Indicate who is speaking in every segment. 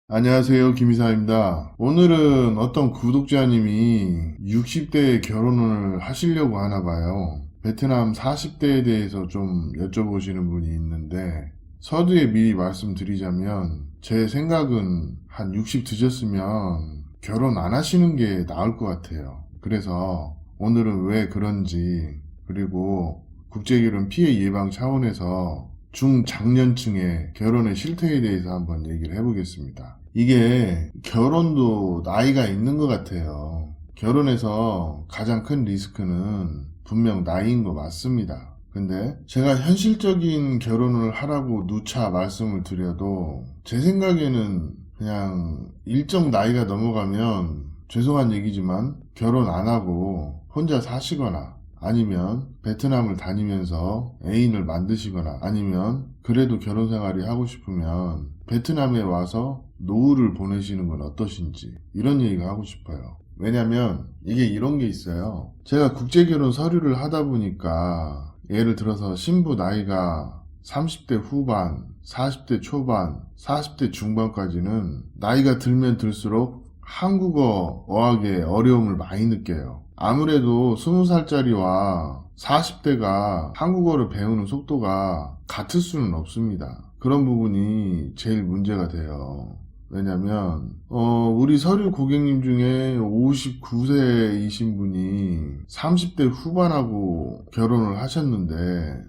Speaker 1: 안녕하세요. 김이사입니다. 오늘은 어떤 구독자님이 60대에 결혼을 하시려고 하나 봐요. 베트남 40대에 대해서 좀 여쭤보시는 분이 있는데, 서두에 미리 말씀드리자면 제 생각은 한 60 드셨으면 결혼 안 하시는 게 나을 것 같아요. 그래서 오늘은 왜 그런지, 그리고 국제결혼 피해 예방 차원에서 중장년층의 결혼의 실태에 대해서 한번 얘기를 해보겠습니다. 이게 결혼도 나이가 있는 것 같아요. 결혼에서 가장 큰 리스크는 분명 나이인 거 맞습니다. 근데 제가 현실적인 결혼을 하라고 누차 말씀을 드려도 제 생각에는 그냥 일정 나이가 넘어가면 죄송한 얘기지만 결혼 안 하고 혼자 사시거나 아니면 베트남을 다니면서 애인을 만드시거나 아니면 그래도 결혼 생활이 하고 싶으면 베트남에 와서 노후를 보내시는 건 어떠신지 이런 얘기가 하고 싶어요. 왜냐면 이게 이런 게 있어요. 제가 국제결혼 서류를 하다 보니까 예를 들어서 신부 나이가 30대 후반, 40대 초반, 40대 중반까지는 나이가 들면 들수록 한국어 어학에 어려움을 많이 느껴요. 아무래도 20살짜리와 40대가 한국어를 배우는 속도가 같을 수는 없습니다. 그런 부분이 제일 문제가 돼요. 왜냐면 우리 서류 고객님 중에 59세이신 분이 30대 후반하고 결혼을 하셨는데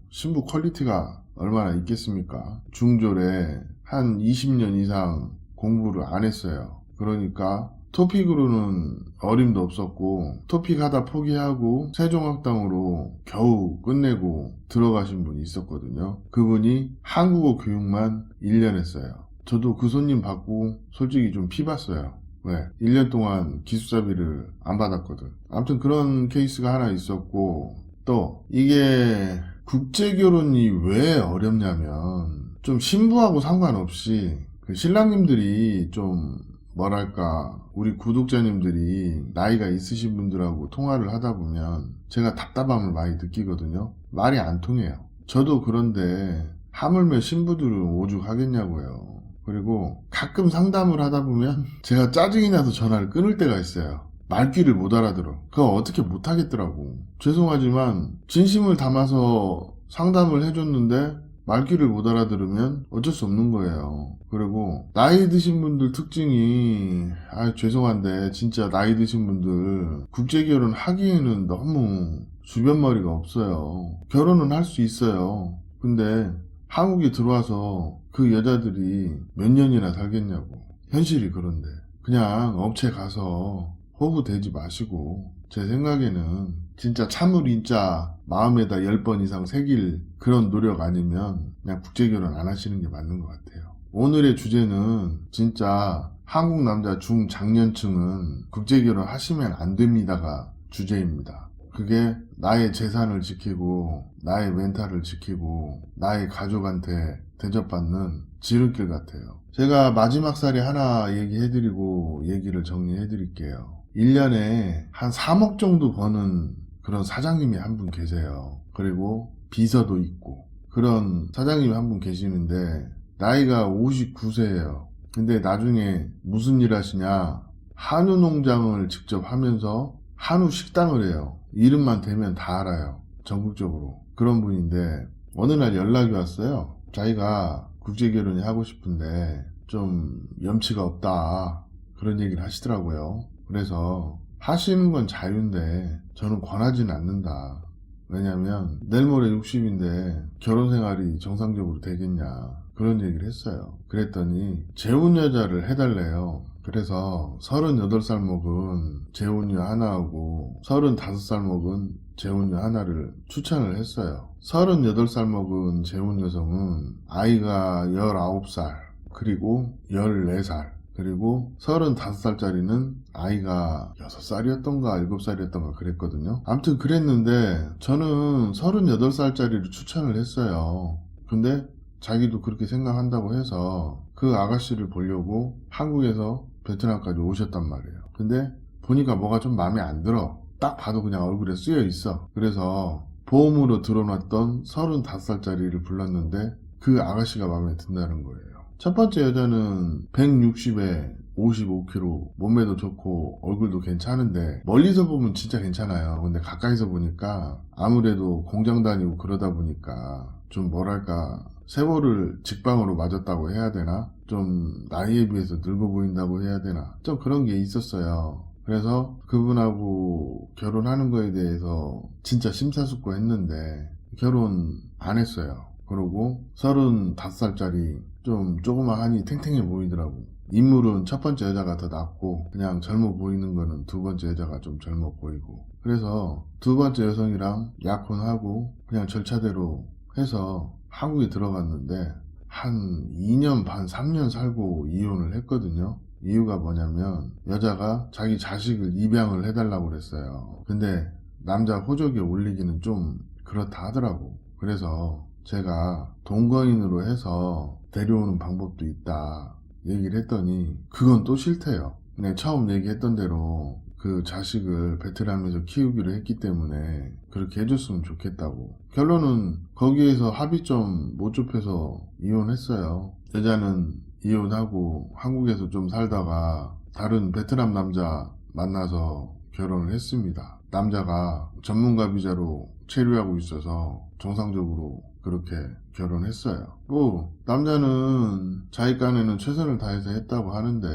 Speaker 1: 신부 퀄리티가 얼마나 있겠습니까? 중졸에 한 20년 이상 공부를 안 했어요. 그러니까 토픽으로는 어림도 없었고 토픽 하다 포기하고 세종학당으로 겨우 끝내고 들어가신 분이 있었거든요. 그분이 한국어 교육만 1년 했어요. 저도 그 손님 받고 솔직히 좀 피봤어요. 왜? 1년 동안 기숙사비를 안 받았거든. 아무튼 그런 케이스가 하나 있었고, 또 이게 국제결혼이 왜 어렵냐면 좀 신부하고 상관없이 그 신랑님들이 좀 뭐랄까 우리 구독자님들이 나이가 있으신 분들하고 통화를 하다 보면 제가 답답함을 많이 느끼거든요. 말이 안 통해요. 저도 그런데 하물며 신부들은 오죽하겠냐고요. 그리고 가끔 상담을 하다 보면 제가 짜증이 나서 전화를 끊을 때가 있어요. 말귀를 못 알아들어. 그거 어떻게 못 하겠더라고. 죄송하지만 진심을 담아서 상담을 해줬는데 말귀를 못 알아들으면 어쩔 수 없는 거예요. 그리고 나이 드신 분들 특징이 죄송한데 진짜 나이 드신 분들 국제결혼 하기에는 너무 주변머리가 없어요. 결혼은 할 수 있어요. 근데 한국에 들어와서 그 여자들이 몇 년이나 살겠냐고. 현실이 그런데 그냥 업체 가서 호구 대지 마시고 제 생각에는 진짜 참을인자 마음에다 10번 이상 새길 그런 노력 아니면 그냥 국제결혼 안 하시는 게 맞는 것 같아요. 오늘의 주제는 진짜 한국 남자 중장년층은 국제결혼 하시면 안 됩니다가 주제입니다. 그게 나의 재산을 지키고 나의 멘탈을 지키고 나의 가족한테 대접받는 지름길 같아요. 제가 마지막 살에 하나 얘기해드리고 얘기를 정리해드릴게요. 1년에 한 3억 정도 버는 그런 사장님이 한 분 계세요. 그리고 비서도 있고 그런 사장님이 한 분 계시는데 나이가 59세예요. 근데 나중에 무슨 일 하시냐? 한우 농장을 직접 하면서 한우 식당을 해요. 이름만 대면 다 알아요. 전국적으로. 그런 분인데 어느 날 연락이 왔어요. 자기가 국제결혼이 하고 싶은데 좀 염치가 없다. 그런 얘기를 하시더라고요. 그래서 하시는 건 자유인데 저는 권하지는 않는다. 왜냐면 내일 모레 60인데 결혼 생활이 정상적으로 되겠냐. 그런 얘기를 했어요. 그랬더니 재혼 여자를 해달래요. 그래서 38살 먹은 재혼녀 하나하고 35살 먹은 재혼녀 하나를 추천을 했어요. 38살 먹은 재혼 여성은 아이가 19살 그리고 14살 그리고 35살짜리는 아이가 6살이었던가 7살이었던가 그랬거든요. 아무튼 그랬는데 저는 38살짜리를 추천을 했어요. 근데 자기도 그렇게 생각한다고 해서 그 아가씨를 보려고 한국에서 베트남까지 오셨단 말이에요. 근데 보니까 뭐가 좀 마음에 안 들어. 딱 봐도 그냥 얼굴에 쓰여 있어. 그래서 보험으로 들어놨던 35살짜리를 불렀는데 그 아가씨가 마음에 든다는 거예요. 첫 번째 여자는 160에 55kg, 몸매도 좋고 얼굴도 괜찮은데 멀리서 보면 진짜 괜찮아요. 근데 가까이서 보니까 아무래도 공장 다니고 그러다 보니까 좀 뭐랄까 세월을 직방으로 맞았다고 해야 되나? 좀 나이에 비해서 늙어 보인다고 해야 되나? 좀 그런 게 있었어요. 그래서 그분하고 결혼하는 거에 대해서 진짜 심사숙고했는데 결혼 안 했어요. 그러고 35살짜리 좀 조그마하니 탱탱해 보이더라고. 인물은 첫 번째 여자가 더 낫고 그냥 젊어 보이는 거는 두 번째 여자가 좀 젊어 보이고, 그래서 두 번째 여성이랑 약혼하고 그냥 절차대로 해서 한국에 들어갔는데 한 2년 반 3년 살고 이혼을 했거든요. 이유가 뭐냐면 여자가 자기 자식을 입양을 해달라고 그랬어요. 근데 남자 호적에 올리기는 좀 그렇다 하더라고. 그래서 제가 동거인으로 해서 데려오는 방법도 있다 얘기를 했더니 그건 또 싫대요. 네, 처음 얘기했던 대로 그 자식을 베트남에서 키우기로 했기 때문에 그렇게 해줬으면 좋겠다고. 결론은 거기에서 합의점 못 좁혀서 이혼했어요. 여자는 이혼하고 한국에서 좀 살다가 다른 베트남 남자 만나서 결혼을 했습니다. 남자가 전문가 비자로 체류하고 있어서 정상적으로 그렇게 결혼했어요. 뭐 남자는 자기 깐에는 최선을 다해서 했다고 하는데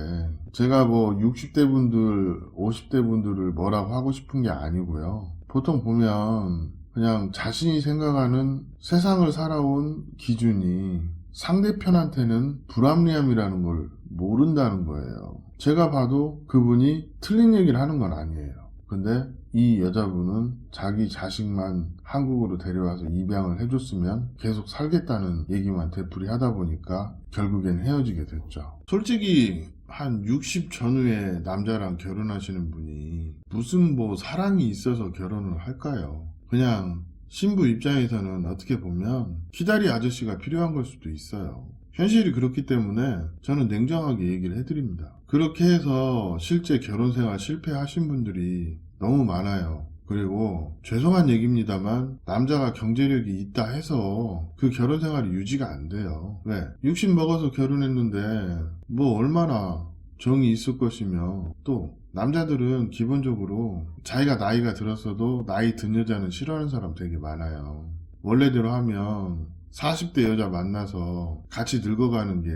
Speaker 1: 제가 뭐 60대 분들 50대 분들을 뭐라고 하고 싶은 게 아니고요. 보통 보면 그냥 자신이 생각하는 세상을 살아온 기준이 상대편한테는 불합리함이라는 걸 모른다는 거예요. 제가 봐도 그분이 틀린 얘기를 하는 건 아니에요. 근데 이 여자분은 자기 자식만 한국으로 데려와서 입양을 해줬으면 계속 살겠다는 얘기만 되풀이 하다 보니까 결국엔 헤어지게 됐죠. 솔직히 한 60 전후에 남자랑 결혼하시는 분이 무슨 뭐 사랑이 있어서 결혼을 할까요? 그냥 신부 입장에서는 어떻게 보면 기다리 아저씨가 필요한 걸 수도 있어요. 현실이 그렇기 때문에 저는 냉정하게 얘기를 해드립니다. 그렇게 해서 실제 결혼 생활 실패하신 분들이 너무 많아요. 그리고 죄송한 얘기입니다만 남자가 경제력이 있다 해서 그 결혼 생활이 유지가 안 돼요. 왜? 60 먹어서 결혼했는데 뭐 얼마나 정이 있을 것이며, 또 남자들은 기본적으로 자기가 나이가 들었어도 나이 든 여자는 싫어하는 사람 되게 많아요. 원래대로 하면 40대 여자 만나서 같이 늙어가는 게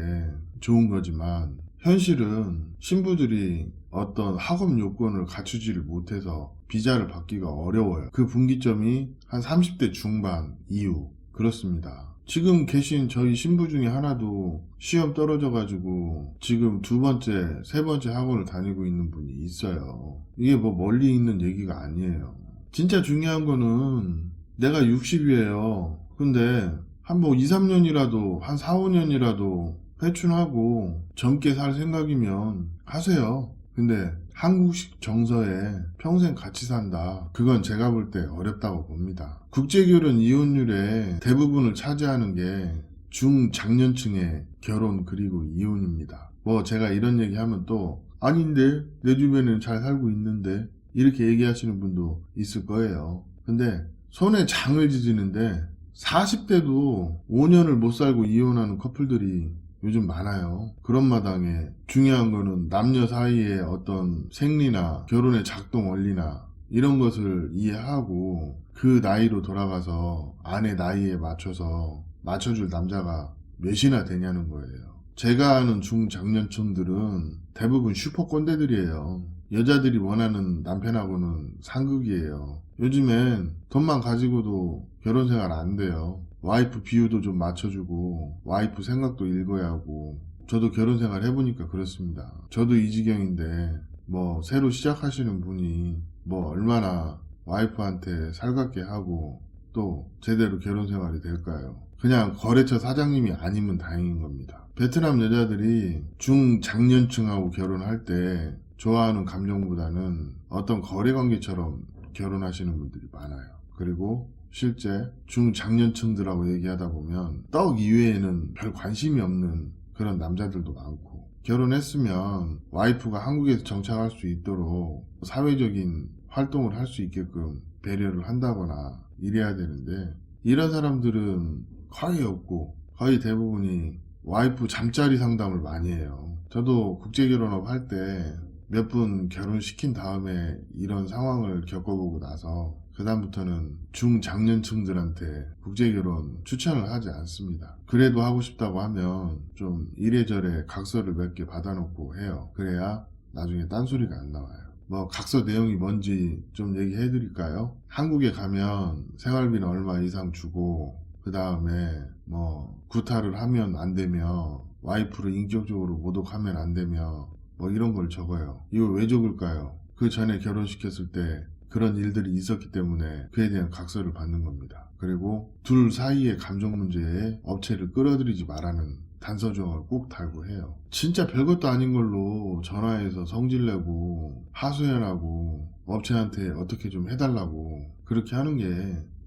Speaker 1: 좋은 거지만 현실은 신부들이 어떤 학업 요건을 갖추지를 못해서 비자를 받기가 어려워요. 그 분기점이 한 30대 중반 이후 그렇습니다. 지금 계신 저희 신부 중에 하나도 시험 떨어져가지고 지금 두 번째, 세 번째 학원을 다니고 있는 분이 있어요. 이게 뭐 멀리 있는 얘기가 아니에요. 진짜 중요한 거는 내가 60이에요. 근데 한 뭐 2, 3년이라도, 한 4, 5년이라도 회춘하고 젊게 살 생각이면 하세요. 근데 한국식 정서에 평생 같이 산다. 그건 제가 볼 때 어렵다고 봅니다. 국제결혼 이혼율의 대부분을 차지하는 게 중장년층의 결혼 그리고 이혼입니다. 뭐 제가 이런 얘기하면 또 아닌데 내 주변에는 잘 살고 있는데 이렇게 얘기하시는 분도 있을 거예요. 근데 손에 장을 지지는데 40대도 5년을 못 살고 이혼하는 커플들이 요즘 많아요. 그런 마당에 중요한 거는 남녀 사이의 어떤 생리나 결혼의 작동 원리나 이런 것을 이해하고 그 나이로 돌아가서 아내 나이에 맞춰서 맞춰줄 남자가 몇이나 되냐는 거예요. 제가 아는 중장년층들은 대부분 슈퍼 꼰대들이에요. 여자들이 원하는 남편하고는 상극이에요. 요즘엔 돈만 가지고도 결혼 생활 안 돼요. 와이프 비유도 좀 맞춰주고 와이프 생각도 읽어야 하고. 저도 결혼 생활 해보니까 그렇습니다. 저도 이 지경인데 뭐 새로 시작하시는 분이 뭐 얼마나 와이프한테 살갑게 하고 또 제대로 결혼 생활이 될까요? 그냥 거래처 사장님이 아니면 다행인 겁니다. 베트남 여자들이 중장년층하고 결혼할 때 좋아하는 감정보다는 어떤 거래관계처럼 결혼하시는 분들이 많아요. 그리고 실제 중장년층들하고 얘기하다 보면 떡 이외에는 별 관심이 없는 그런 남자들도 많고, 결혼했으면 와이프가 한국에서 정착할 수 있도록 사회적인 활동을 할 수 있게끔 배려를 한다거나 이래야 되는데 이런 사람들은 거의 없고 거의 대부분이 와이프 잠자리 상담을 많이 해요. 저도 국제결혼업 할 때 몇 분 결혼시킨 다음에 이런 상황을 겪어보고 나서 그다음부터는 중장년층들한테 국제결혼 추천을 하지 않습니다. 그래도 하고 싶다고 하면 좀 이래저래 각서를 몇 개 받아놓고 해요. 그래야 나중에 딴소리가 안 나와요. 뭐 각서 내용이 뭔지 좀 얘기해 드릴까요? 한국에 가면 생활비는 얼마 이상 주고 그 다음에 뭐 구타를 하면 안 되며 와이프를 인격적으로 모독하면 안 되며 뭐 이런 걸 적어요. 이거 왜 적을까요? 그 전에 결혼시켰을 때 그런 일들이 있었기 때문에 그에 대한 각서를 받는 겁니다. 그리고 둘 사이의 감정 문제에 업체를 끌어들이지 말라는 단서조항을 꼭 달고 해요. 진짜 별것도 아닌 걸로 전화해서 성질내고 하소연하고 업체한테 어떻게 좀 해달라고 그렇게 하는 게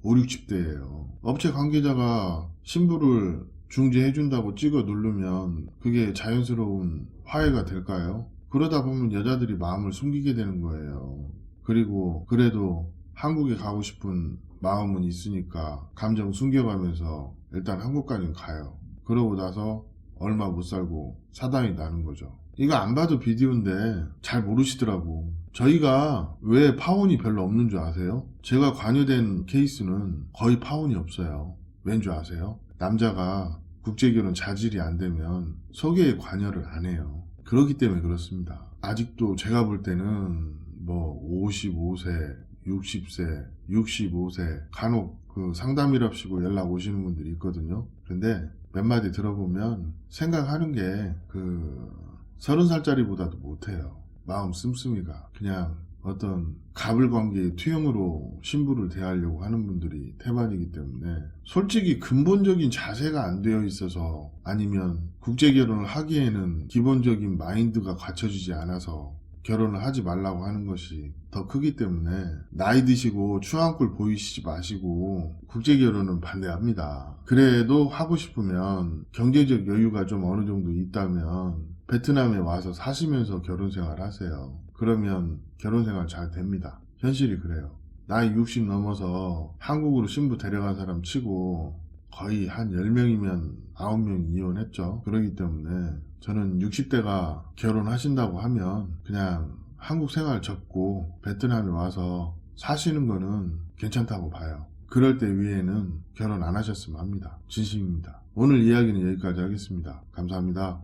Speaker 1: 5, 60대예요. 업체 관계자가 신부를 중재해준다고 찍어 누르면 그게 자연스러운 화해가 될까요? 그러다 보면 여자들이 마음을 숨기게 되는 거예요. 그리고 그래도 한국에 가고 싶은 마음은 있으니까 감정 숨겨가면서 일단 한국까지 가요. 그러고 나서 얼마 못 살고 사단이 나는 거죠. 이거 안 봐도 비디오인데 잘 모르시더라고. 저희가 왜 파혼이 별로 없는 줄 아세요? 제가 관여된 케이스는 거의 파혼이 없어요. 왠 줄 아세요? 남자가 국제결혼 자질이 안 되면 소개에 관여를 안 해요. 그렇기 때문에 그렇습니다. 아직도 제가 볼 때는 뭐 55세, 60세, 65세 간혹 그 상담이랍시고 연락 오시는 분들이 있거든요. 근데 몇 마디 들어보면 생각하는 게 그 30살짜리보다도 못해요. 마음 씀씀이가 그냥 어떤 가불관계의 투영으로 신부를 대하려고 하는 분들이 태반이기 때문에 솔직히 근본적인 자세가 안 되어 있어서 아니면 국제결혼을 하기에는 기본적인 마인드가 갖춰지지 않아서 결혼을 하지 말라고 하는 것이 더 크기 때문에 나이 드시고 추한꼴 보이시지 마시고 국제결혼은 반대합니다. 그래도 하고 싶으면 경제적 여유가 좀 어느 정도 있다면 베트남에 와서 사시면서 결혼생활 하세요. 그러면 결혼생활 잘 됩니다. 현실이 그래요. 나이 60 넘어서 한국으로 신부 데려간 사람 치고 거의 한 10명이면 9명이 이혼했죠. 그렇기 때문에 저는 60대가 결혼하신다고 하면 그냥 한국 생활 접고 베트남에 와서 사시는 거는 괜찮다고 봐요. 그럴 때 위에는 결혼 안 하셨으면 합니다. 진심입니다. 오늘 이야기는 여기까지 하겠습니다. 감사합니다.